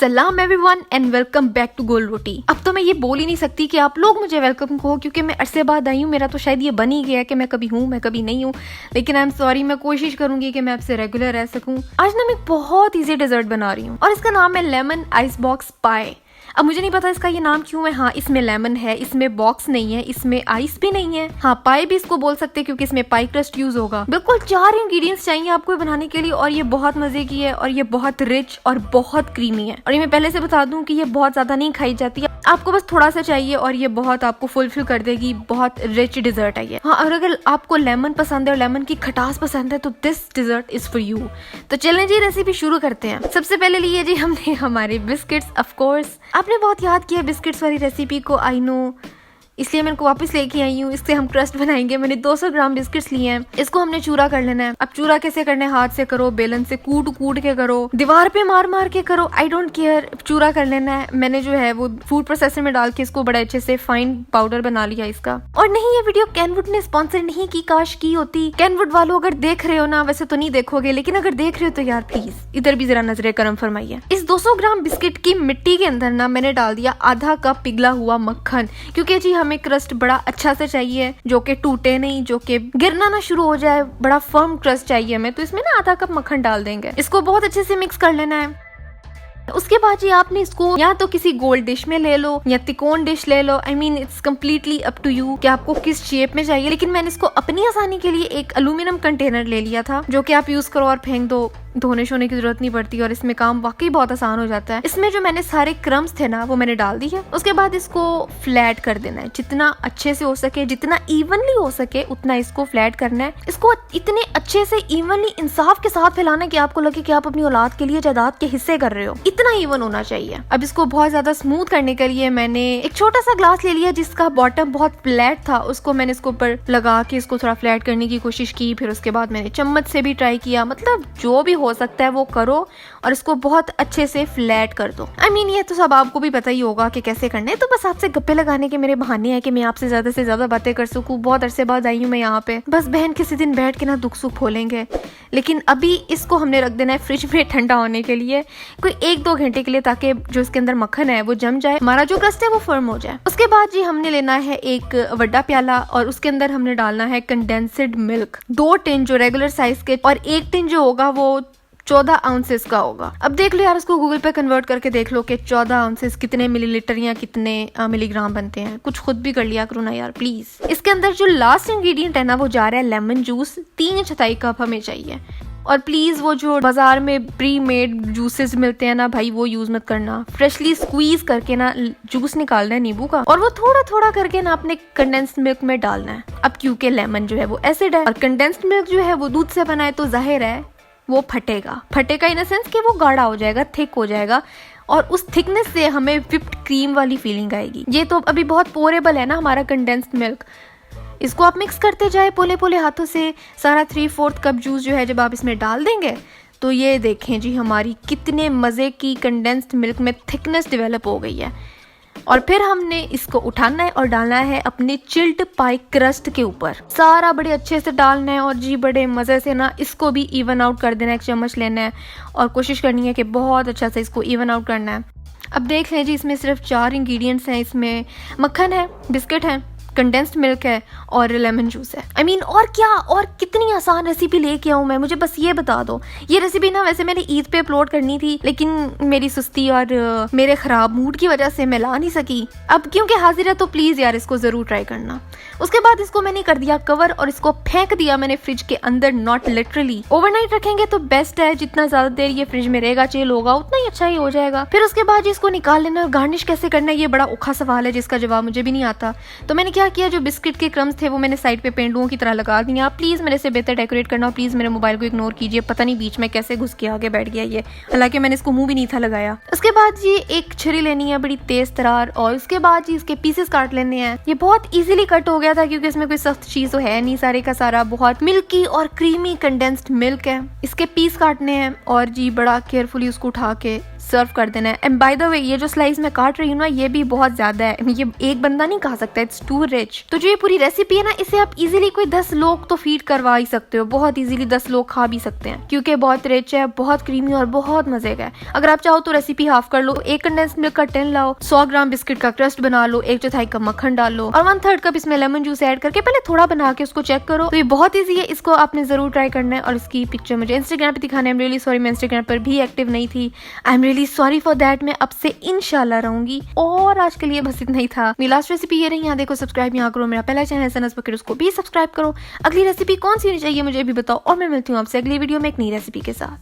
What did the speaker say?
सलाम everyone and welcome back to Gol Roti. अब तो मैं ये बोल ही नहीं सकती कि आप लोग मुझे वेलकम कहो, क्योंकि मैं अरसे बाद आई हूँ। मेरा तो शायद ये बन ही गया कि मैं कभी हूँ मैं कभी नहीं हूँ, लेकिन आई एम सॉरी। मैं कोशिश करूंगी कि मैं आपसे रेगुलर रह सकूँ। आज ना मैं एक बहुत ईजी डेजर्ट बना रही हूँ और इसका नाम है लेमन आइस बॉक्स पाई। अब मुझे नहीं पता इसका ये नाम क्यों है। हाँ, इसमें लेमन है, इसमें बॉक्स नहीं है, इसमें आइस भी नहीं है। हाँ, पाई भी इसको बोल सकते हैं क्योंकि इसमें पाई क्रस्ट यूज होगा। बिल्कुल 4 इंग्रेडिएंट्स चाहिए आपको बनाने के लिए और ये बहुत मजे की है और ये बहुत रिच और बहुत क्रीमी है। और ये मैं पहले से बता दूं कि ये बहुत ज्यादा नहीं खाई जाती है, आपको बस थोड़ा सा चाहिए और ये बहुत आपको फुलफिल कर देगी। बहुत रिच डिजर्ट है ये। हाँ, और अगर आपको लेमन पसंद है और लेमन की खटास पसंद है तो this dessert is for you. तो चलें जी, रेसिपी शुरू करते हैं। सबसे पहले लिए जी हमने हमारे बिस्किट्स। ऑफ कोर्स आपने बहुत याद किया बिस्किट्स वाली रेसिपी को, आई नो, इसलिए मैं इनको वापस लेके आई हूँ। इससे हम क्रस्ट बनाएंगे। मैंने 200 ग्राम बिस्किट्स लिए हैं। इसको हमने चूरा कर लेना है। अब चूरा कैसे करना है? हाथ से करो, बेलन से कूट के करो, दीवार पे मार के करो, आई डोंट केयर, चूरा कर लेना है। मैंने जो है वो फूड प्रोसेसर में डाल के इसको बड़े अच्छे से फाइन पाउडर बना लिया इसका। और नहीं, ये वीडियो कैनवुड ने स्पॉन्सर नहीं की, काश की होती। कैनवुड वालों अगर देख रहे हो ना, वैसे तो नहीं देखोगे, लेकिन अगर देख रहे हो तो यार प्लीज इधर भी जरा नजरे करम फरमाइए। इस 200 ग्राम बिस्किट की मिट्टी के अंदर ना मैंने डाल दिया आधा कप पिघला हुआ मक्खन, क्योंकि जी हमें क्रस्ट बड़ा अच्छा से चाहिए, जो कि टूटे नहीं, जो कि गिरना ना शुरू हो जाए। बड़ा फर्म क्रस्ट चाहिए हमें, तो इसमें ना आधा कप मक्खन डाल देंगे। इसको बहुत अच्छे से मिक्स कर लेना है। उसके बाद जी आपने इसको या तो किसी गोल्ड डिश में ले लो या तिकोन डिश ले लो। I mean it's completely up to you कि आपको किस शेप में चाहिए, लेकिन मैंने इसको अपनी आसानी के लिए एक एल्यूमिनियम कंटेनर ले लिया था, जो कि आप यूज करो और फेंक दो। धोने शोने की जरूरत नहीं पड़ती और इसमें काम वाकई बहुत आसान हो जाता है। इसमें जो मैंने सारे क्रम्स थे ना वो मैंने डाल दी है। उसके बाद इसको फ्लैट कर देना है, जितना अच्छे से हो सके, जितना इवनली हो सके उतना इसको फ्लैट करना है। इसको इतने अच्छे से इवनली इंसाफ के साथ फैलाना कि आपको लगे कि आप अपनी औलाद के लिए जायदाद के हिस्से कर रहे हो, इतना इवन होना चाहिए। अब इसको बहुत ज्यादा स्मूथ करने के लिए मैंने एक छोटा सा ग्लास ले लिया जिसका बॉटम बहुत फ्लैट था। उसको मैंने इसको ऊपर लगा के इसको थोड़ा फ्लैट करने की कोशिश की। फिर उसके बाद मैंने चम्मच से भी ट्राई किया। मतलब जो भी हो सकता है वो करो और इसको बहुत अच्छे से फ्लैट कर दो। आई मीन ये तो सब आपको भी पता ही होगा कि कैसे करना है, तो बस आपसे गप्पे लगाने के मेरे बहाने हैं कि मैं आपसे ज्यादा से ज्यादा बातें कर सकूं। बहुत अरसे बाद आई हूँ मैं यहाँ पे। बस बहन किसी दिन बैठ के ना दुख सुख खोलेंगे, लेकिन अभी इसको हमने रख देना है फ्रिज में ठंडा होने के लिए, कोई 1-2 घंटे के लिए, ताकि जो इसके अंदर मक्खन है वो जम जाए, हमारा जो क्रस्ट है वो फर्म हो जाए। उसके बाद जी हमने लेना है एक बड़ा प्याला और उसके अंदर हमने डालना है कंडेंस्ड मिल्क। 2 टिन जो रेगुलर साइज के और 1 टिन जो होगा वो 14 आउंसेस का होगा। अब देख लो यार, उसको गूगल पे कन्वर्ट करके देख लो कि 14 आउंसेस कितने मिलीलीटर या कितने मिलीग्राम बनते हैं। कुछ खुद भी कर लिया करो ना यार प्लीज। इसके अंदर जो लास्ट इंग्रेडिएंट है ना वो जा रहा है लेमन जूस। 3/4 कप हमें चाहिए। और प्लीज वो जो बाजार में प्री मेड जूसेस मिलते हैं ना भाई, वो यूज मत करना। फ्रेशली स्क्वीज करके ना जूस निकालना है नींबू का और वो थोड़ा थोड़ा करके ना अपने कंडेंस्ड मिल्क में डालना है। अब क्योंकि लेमन जो है वो एसिड है और कंडेंस्ड मिल्क जो है वो दूध से बना है, तो जाहिर है वो फटेगा इन द सेंस कि वो गाढ़ा हो जाएगा, थिक हो जाएगा और उस थिकनेस से हमें व्हिप्ड क्रीम वाली फीलिंग आएगी। ये तो अभी बहुत पोरेबल है ना हमारा कंडेंस्ड मिल्क। इसको आप मिक्स करते जाए पोले पोले हाथों से। सारा 3/4 कप जूस जो है जब आप इसमें डाल देंगे तो ये देखें जी हमारी कितने मजे की कंडेंस्ड मिल्क में थिकनेस डेवलप हो गई है। और फिर हमने इसको उठाना है और डालना है अपने चिल्ड पाई क्रस्ट के ऊपर। सारा बड़े अच्छे से डालना है और जी बड़े मजे से ना इसको भी इवन आउट कर देना है। एक चम्मच लेना है और कोशिश करनी है कि बहुत अच्छा से इसको इवन आउट करना है। अब देख लें जी, इसमें सिर्फ 4 इंग्रेडिएंट्स हैं। इसमें मक्खन है, बिस्किट है, कंडेंस्ड मिल्क है और लेमन जूस है। आई मीन और क्या, और कितनी आसान रेसिपी लेके आऊँ मैं, मुझे बस ये बता दो। ये रेसिपी ना वैसे मैंने ईद पे अपलोड करनी थी, लेकिन मेरी सुस्ती और मेरे खराब मूड की वजह से मैं ला नहीं सकी। अब क्योंकि हाजिर है तो प्लीज यार इसको जरूर ट्राई करना। उसके बाद इसको मैंने कर दिया कवर और इसको फेंक दिया मैंने फ्रिज के अंदर, नॉट लिटरली। ओवरनाइट रखेंगे तो बेस्ट है, जितना ज्यादा देर ये फ्रिज में रहेगा, चिल होगा, उतना ही अच्छा ही हो जाएगा। फिर उसके बाद इसको निकाल लेना। गार्निश कैसे करना है ये बड़ा औखा सवाल है जिसका जवाब मुझे भी नहीं आता। तो मैंने क्या किया, जो बिस्किट के क्रम्स थे वो मैंने साइड पे पेंडुओं की तरह लगा दिया। प्लीज मेरे से बेहतर डेकोरेट करना, प्लीज मेरे मोबाइल को इग्नोर कीजिए। पता नहीं बीच में कैसे घुस के आगे बैठ गया ये, हालांकि मैंने इसको मुंह भी नहीं था लगाया। उसके बाद जी एक छुरी लेनी है बड़ी तेज तरार और उसके बाद जी इसके पीसेस काट लेने हैं। ये बहुत इजीली कट हो गया था क्योंकि इसमें कोई सख्त चीज तो है नहीं। सारे का सारा बहुत मिल्की और क्रीमी कंडेंस्ड मिल्क है। इसके पीस काटने हैं और जी बड़ा केयरफुली उसको उठा के सर्व कर देना है। एंड बाय द वे ये जो स्लाइस मैं काट रही हूँ ना, ये भी बहुत ज्यादा है, ये एक बंदा नहीं खा सकता, इट्स टू रिच। तो जो ये पूरी रेसिपी है ना, इसे आप इजीली कोई 10 लोग तो फीड करवा ही सकते हो, बहुत इजीली 10 लोग खा भी सकते हैं, क्योंकि बहुत रिच है, बहुत क्रीमी और बहुत मजे का है। अगर आप चाहो तो रेसिपी हाफ कर लो, 1 कंडेंस मिल्क का टिन लाओ, 100 ग्राम बिस्किट का क्रस्ट बना लो, 1/4 कप मक्खन डाल लो और 1/3 कप इसमें लेमन जूस ऐड करके पहले थोड़ा बना के उसको चेक करो। तो ये बहुत ईजी है, इसको आपने जरूर ट्राई करना है। और इसकी पिक्चर मुझे इंस्टाग्राम पे दिखाना है। आई एम रियली सॉरी, मैं इंस्टाग्राम पर भी एक्टिव नहीं थी। I am really sorry for that. मैं अब से इंशाल्लाह रहूंगी। और आज के लिए बस इतना ही था। मेरी लास्ट रेसिपी ये रही। यहाँ देखो, सब्सक्राइब यहाँ करो, मेरा पहला चैनल है सनस बकर, उसको भी सब्सक्राइब करो। अगली रेसिपी कौन सी होनी चाहिए मुझे भी बताओ, और मैं मिलती हूँ आपसे अगली वीडियो में एक नई रेसिपी के साथ।